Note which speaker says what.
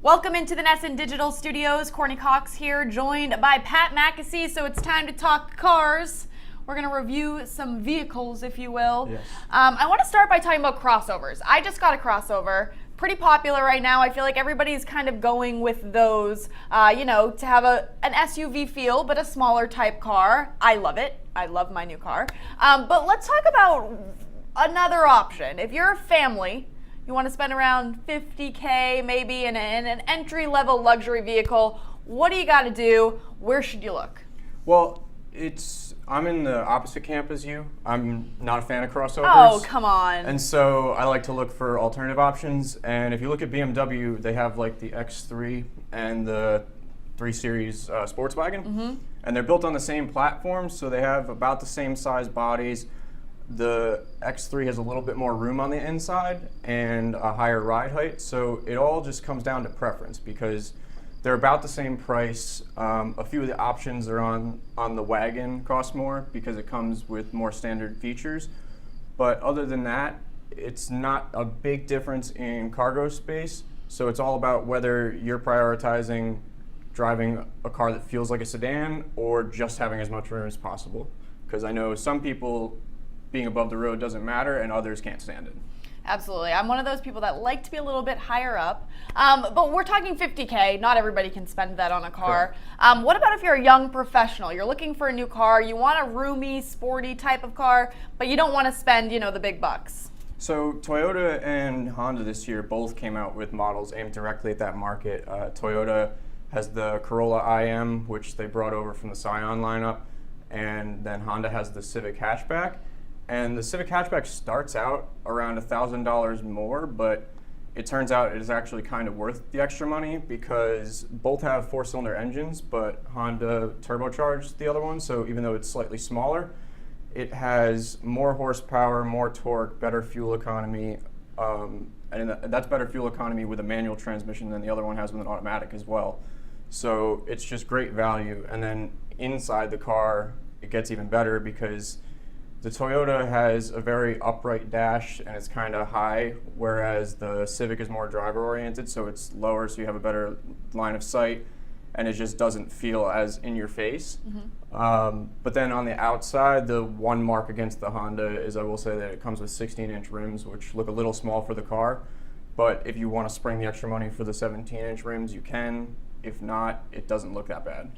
Speaker 1: Welcome into the Nesson Digital Studios. Courtney Cox here, joined by Pat McAsee. So it's time to talk cars. We're going to review some vehicles, if you will.
Speaker 2: Yes.
Speaker 1: I want to start by talking about crossovers. I just got a crossover. Pretty popular right now. I feel like everybody's kind of going with those, to have an SUV feel, but a smaller type car. I love it. I love my new car. But let's talk about another option. If you're a family, you want to spend around $50K maybe in an entry-level luxury vehicle, what do you got to do? Where should you look?
Speaker 2: Well, I'm in the opposite camp as you. I'm not a fan of crossovers.
Speaker 1: Oh, come on.
Speaker 2: And so I like to look for alternative options. And if you look at BMW, they have like the X3 and the 3 Series sports wagon.
Speaker 1: Mm-hmm.
Speaker 2: And they're built on the same platform, so they have about the same size bodies. The X3 has a little bit more room on the inside and a higher ride height, so it all just comes down to preference because they're about the same price. A few of the options are on the Wagon cost more because it comes with more standard features, but other than that, it's not a big difference in cargo space, so it's all about whether you're prioritizing driving a car that feels like a sedan or just having as much room as possible, because I know some people being above the road doesn't matter, and others can't stand it.
Speaker 1: Absolutely. I'm one of those people that like to be a little bit higher up. But we're talking $50K. Not everybody can spend that on a car. What about if you're a young professional? You're looking for a new car. You want a roomy, sporty type of car, but you don't want to spend, the big bucks.
Speaker 2: So Toyota and Honda this year both came out with models aimed directly at that market. Toyota has the Corolla IM, which they brought over from the Scion lineup, and then Honda has the Civic hatchback. And the Civic hatchback starts out around $1,000 more, but it turns out it is actually kind of worth the extra money because both have 4-cylinder engines, but Honda turbocharged the other one, so even though it's slightly smaller, it has more horsepower, more torque, better fuel economy, and that's better fuel economy with a manual transmission than the other one has with an automatic as well. So it's just great value. And then inside the car, it gets even better because the Toyota has a very upright dash and it's kind of high, whereas the Civic is more driver-oriented, so it's lower, so you have a better line of sight, and it just doesn't feel as in your face.
Speaker 1: Mm-hmm.
Speaker 2: But then on the outside, the one mark against the Honda is, I will say that it comes with 16-inch rims, which look a little small for the car, but if you want to spring the extra money for the 17-inch rims, you can. If not, it doesn't look that bad.